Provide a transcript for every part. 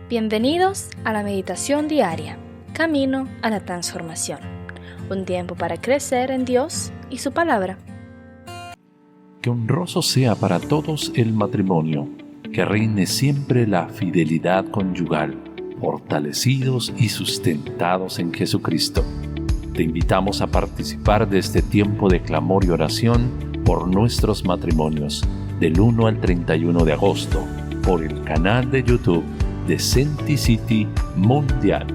Bienvenidos a la meditación diaria, camino a la transformación. Un tiempo para crecer en Dios y su palabra. Que honroso sea para todos el matrimonio, que reine siempre la fidelidad conyugal, fortalecidos y sustentados en Jesucristo. Te invitamos a participar de este tiempo de clamor y oración por nuestros matrimonios, del 1 al 31 de agosto, por el canal de YouTube de Senticity Mundial.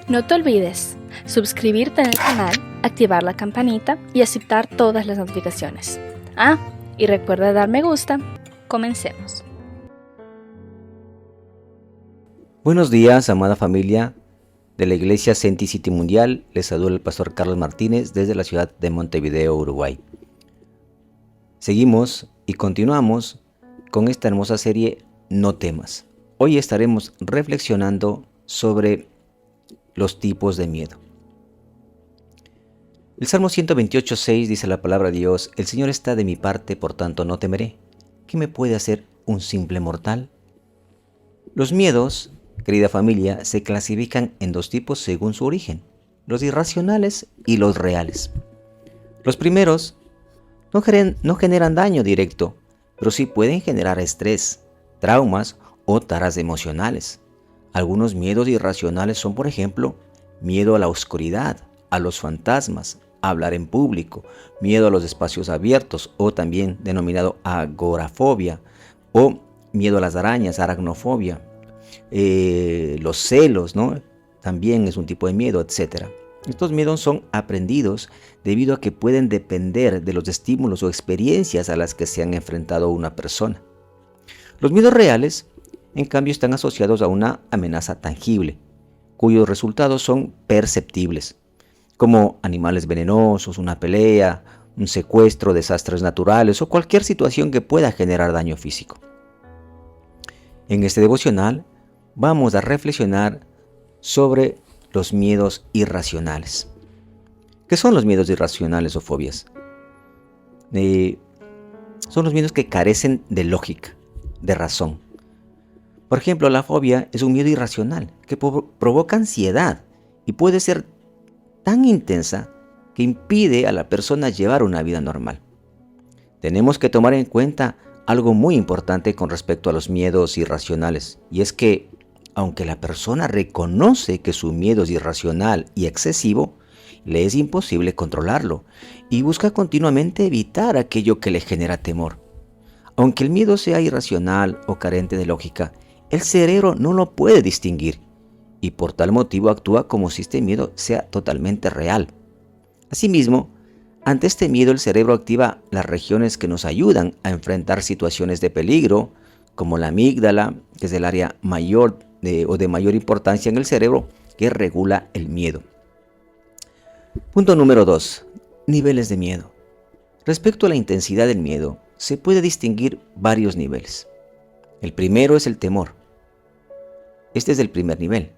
No te olvides suscribirte en el canal, activar la campanita y aceptar todas las notificaciones. Y recuerda dar me gusta. Comencemos. Buenos días, amada familia de la Iglesia Senticity Mundial. Les saluda el pastor Carlos Martínez desde la ciudad de Montevideo, Uruguay. Seguimos y continuamos con esta hermosa serie No temas. Hoy estaremos reflexionando sobre los tipos de miedo. El Salmo 128:6 dice la palabra de Dios: El Señor está de mi parte, por tanto no temeré. ¿Qué me puede hacer un simple mortal? Los miedos, querida familia, se clasifican en dos tipos según su origen: los irracionales y los reales. Los primeros no generan daño directo, pero sí pueden generar estrés, traumas o taras emocionales. Algunos miedos irracionales son, por ejemplo, miedo a la oscuridad, a los fantasmas, a hablar en público, miedo a los espacios abiertos o también denominado agorafobia, o miedo a las arañas, aracnofobia, los celos, ¿no? También es un tipo de miedo, etc. Estos miedos son aprendidos debido a que pueden depender de los estímulos o experiencias a las que se han enfrentado una persona. Los miedos reales, en cambio, están asociados a una amenaza tangible, cuyos resultados son perceptibles, como animales venenosos, una pelea, un secuestro, desastres naturales o cualquier situación que pueda generar daño físico. En este devocional vamos a reflexionar sobre los miedos irracionales. ¿Qué son los miedos irracionales o fobias? Son los miedos que carecen de lógica, de razón. Por ejemplo, la fobia es un miedo irracional que provoca ansiedad y puede ser tan intensa que impide a la persona llevar una vida normal. Tenemos que tomar en cuenta algo muy importante con respecto a los miedos irracionales, y es que aunque la persona reconoce que su miedo es irracional y excesivo, le es imposible controlarlo y busca continuamente evitar aquello que le genera temor. Aunque el miedo sea irracional o carente de lógica, el cerebro no lo puede distinguir y por tal motivo actúa como si este miedo sea totalmente real. Asimismo, ante este miedo el cerebro activa las regiones que nos ayudan a enfrentar situaciones de peligro, como la amígdala, que es el área mayor o de mayor importancia en el cerebro, que regula el miedo. Punto número 2. Niveles de miedo. Respecto a la intensidad del miedo, se puede distinguir varios niveles. El primero es el temor. Este es el primer nivel,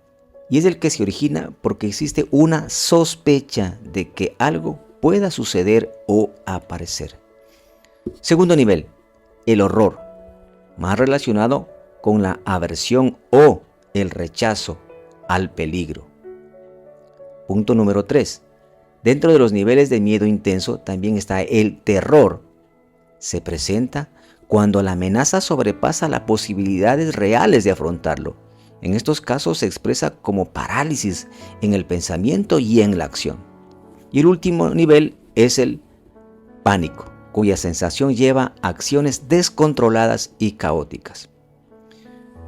y es el que se origina porque existe una sospecha de que algo pueda suceder o aparecer. Segundo nivel, el horror, más relacionado con la aversión o el rechazo al peligro. Punto número 3. Dentro de los niveles de miedo intenso también está el terror. Se presenta cuando la amenaza sobrepasa las posibilidades reales de afrontarlo. En estos casos se expresa como parálisis en el pensamiento y en la acción. Y el último nivel es el pánico, cuya sensación lleva a acciones descontroladas y caóticas.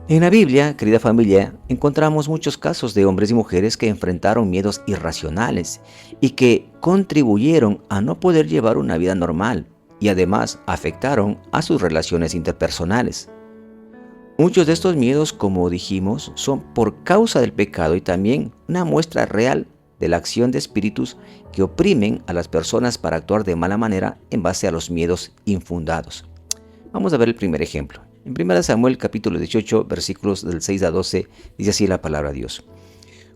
En la Biblia, querida familia, encontramos muchos casos de hombres y mujeres que enfrentaron miedos irracionales y que contribuyeron a no poder llevar una vida normal y además afectaron a sus relaciones interpersonales. Muchos de estos miedos, como dijimos, son por causa del pecado y también una muestra real de la acción de espíritus que oprimen a las personas para actuar de mala manera en base a los miedos infundados. Vamos a ver el primer ejemplo. En 1 Samuel capítulo 18, versículos del 6 a 12, dice así la palabra de Dios.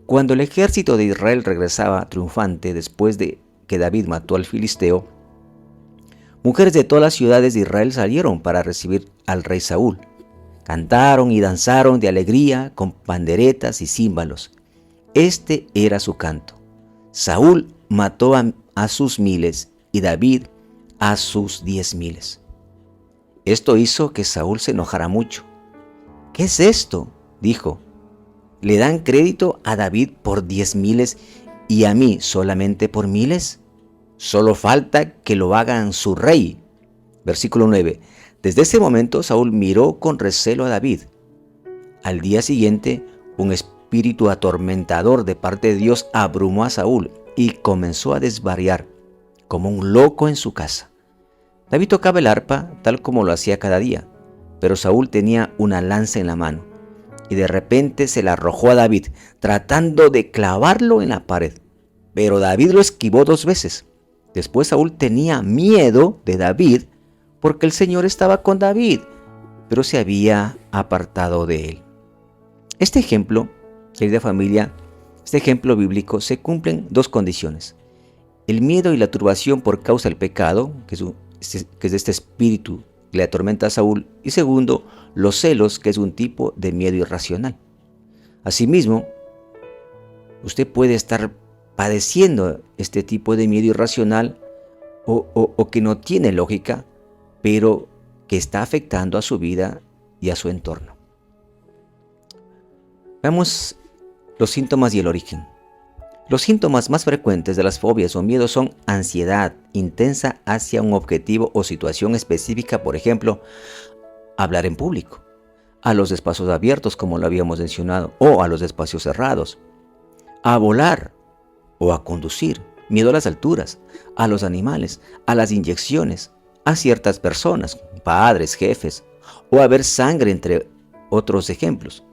Cuando el ejército de Israel regresaba triunfante después de que David mató al filisteo, mujeres de todas las ciudades de Israel salieron para recibir al rey Saúl. Cantaron y danzaron de alegría con panderetas y címbalos. Este era su canto. Saúl mató a sus 1000 y David a sus 10,000. Esto hizo que Saúl se enojara mucho. ¿Qué es esto?, dijo. ¿Le dan crédito a David por 10,000 y a mí solamente por 1000? Solo falta que lo hagan su rey. Versículo 9. Desde ese momento Saúl miró con recelo a David. Al día siguiente, un espíritu atormentador de parte de Dios abrumó a Saúl y comenzó a desvariar como un loco en su casa. David tocaba el arpa tal como lo hacía cada día, pero Saúl tenía una lanza en la mano y de repente se la arrojó a David, tratando de clavarlo en la pared. Pero David lo esquivó 2 veces. Después Saúl tenía miedo de David porque el Señor estaba con David, pero se había apartado de él. Este ejemplo, querida familia, este ejemplo bíblico, se cumplen 2 condiciones. El miedo y la turbación por causa del pecado, que es de este espíritu que le atormenta a Saúl. Y segundo, los celos, que es un tipo de miedo irracional. Asimismo, usted puede estar padeciendo este tipo de miedo irracional o que no tiene lógica, pero que está afectando a su vida y a su entorno. Veamos los síntomas y el origen. Los síntomas más frecuentes de las fobias o miedos son ansiedad intensa hacia un objetivo o situación específica, por ejemplo, hablar en público, a los espacios abiertos, como lo habíamos mencionado, o a los espacios cerrados, a volar o a conducir, miedo a las alturas, a los animales, a las inyecciones, a ciertas personas, padres, jefes, o a ver sangre, entre otros ejemplos.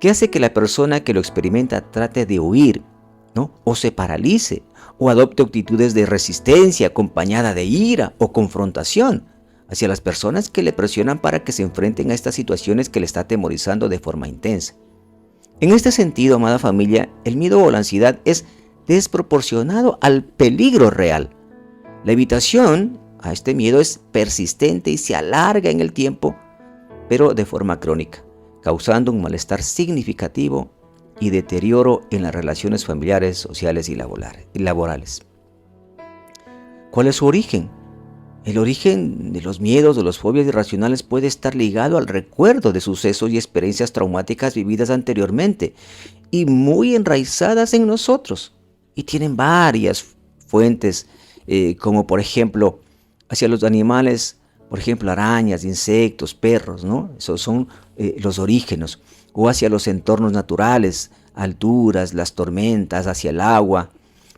¿Qué hace que la persona que lo experimenta trate de huir, ¿no?, o se paralice, o adopte actitudes de resistencia acompañada de ira o confrontación hacia las personas que le presionan para que se enfrenten a estas situaciones que le está atemorizando de forma intensa? En este sentido, amada familia, el miedo o la ansiedad es desproporcionado al peligro real. La evitación a este miedo es persistente y se alarga en el tiempo, pero de forma crónica, causando un malestar significativo y deterioro en las relaciones familiares, sociales y laborales. ¿Cuál es su origen? El origen de los miedos o las fobias irracionales puede estar ligado al recuerdo de sucesos y experiencias traumáticas vividas anteriormente y muy enraizadas en nosotros. Y tienen varias fuentes, como por ejemplo, hacia los animales, por ejemplo, arañas, insectos, perros, ¿no? Esos son los orígenes. O hacia los entornos naturales, alturas, las tormentas, hacia el agua.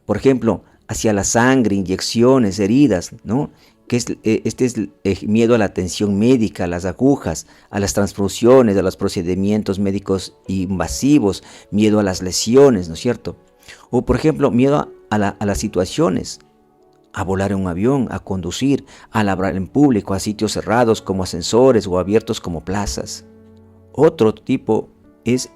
Por ejemplo, hacia la sangre, inyecciones, heridas, ¿no? Este es el miedo a la atención médica, a las agujas, a las transfusiones, a los procedimientos médicos invasivos, miedo a las lesiones, ¿no es cierto? O por ejemplo, miedo a las situaciones, a volar en un avión, a conducir, a hablar en público, a sitios cerrados como ascensores o abiertos como plazas. Otro tipo es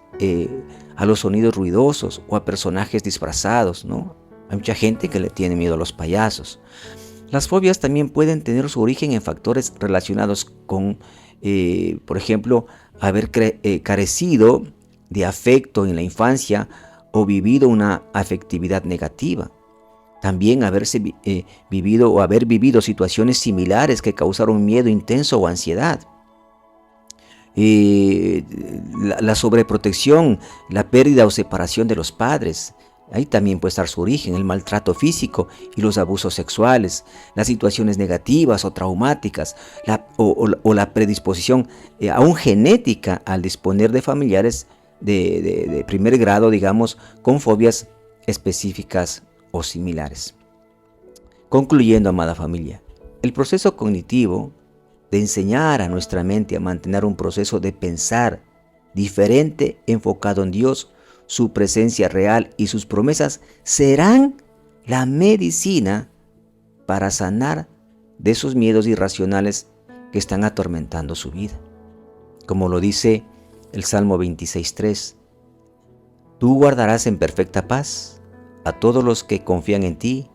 a los sonidos ruidosos o a personajes disfrazados, ¿no? Hay mucha gente que le tiene miedo a los payasos. Las fobias también pueden tener su origen en factores relacionados con, por ejemplo, haber carecido de afecto en la infancia o vivido una afectividad negativa. También haber vivido situaciones similares que causaron miedo intenso o ansiedad. La sobreprotección, la pérdida o separación de los padres. Ahí también puede estar su origen, el maltrato físico y los abusos sexuales, las situaciones negativas o traumáticas, o la predisposición aún genética al disponer de familiares de primer grado, digamos, con fobias específicas o similares. Concluyendo, amada familia, el proceso cognitivo de enseñar a nuestra mente a mantener un proceso de pensar diferente, enfocado en Dios, su presencia real y sus promesas, serán la medicina para sanar de esos miedos irracionales que están atormentando su vida. Como lo dice el Salmo 26:3, tú guardarás en perfecta paz a todos los que confían en ti,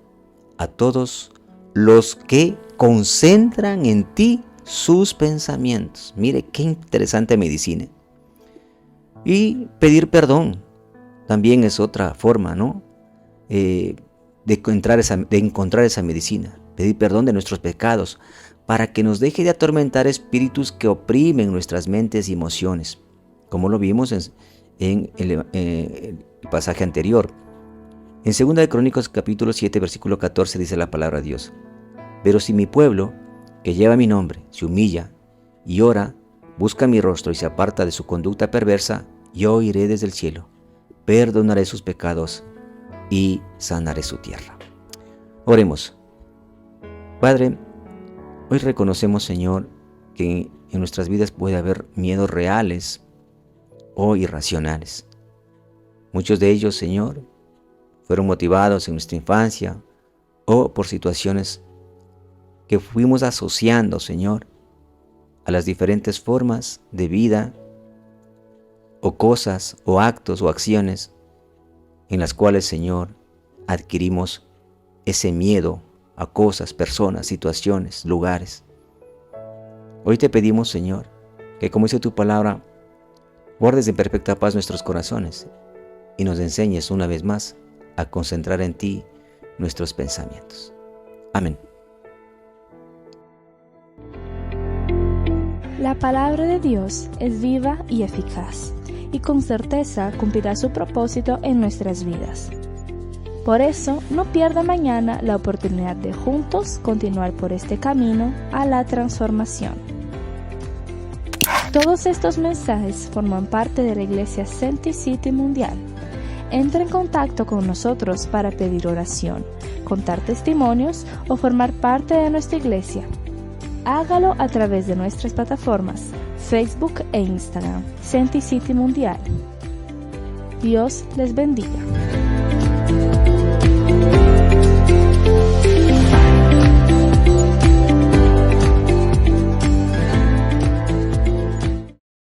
a todos los que concentran en ti sus pensamientos. Mire qué interesante medicina. Y pedir perdón también es otra forma, ¿no? De encontrar esa medicina. Pedir perdón de nuestros pecados para que nos deje de atormentar espíritus que oprimen nuestras mentes y emociones, como lo vimos en el pasaje anterior. En 2 de Crónicas capítulo 7 versículo 14 dice la palabra de Dios: pero si mi pueblo, que lleva mi nombre, se humilla y ora, busca mi rostro y se aparta de su conducta perversa, yo iré desde el cielo, perdonaré sus pecados y sanaré su tierra. Oremos. Padre, hoy reconocemos, Señor, que en nuestras vidas puede haber miedos reales o irracionales. Muchos de ellos, Señor, fueron motivados en nuestra infancia o por situaciones que fuimos asociando, Señor, a las diferentes formas de vida o cosas o actos o acciones en las cuales, Señor, adquirimos ese miedo a cosas, personas, situaciones, lugares. Hoy te pedimos, Señor, que como dice tu palabra, guardes en perfecta paz nuestros corazones y nos enseñes una vez más a concentrar en ti nuestros pensamientos. Amén. La palabra de Dios es viva y eficaz, y con certeza cumplirá su propósito en nuestras vidas. Por eso, no pierda mañana la oportunidad de juntos continuar por este camino a la transformación. Todos estos mensajes forman parte de la Iglesia Senti City Mundial. Entra en contacto con nosotros para pedir oración, contar testimonios o formar parte de nuestra iglesia. Hágalo a través de nuestras plataformas Facebook e Instagram, Senti City Mundial. Dios les bendiga.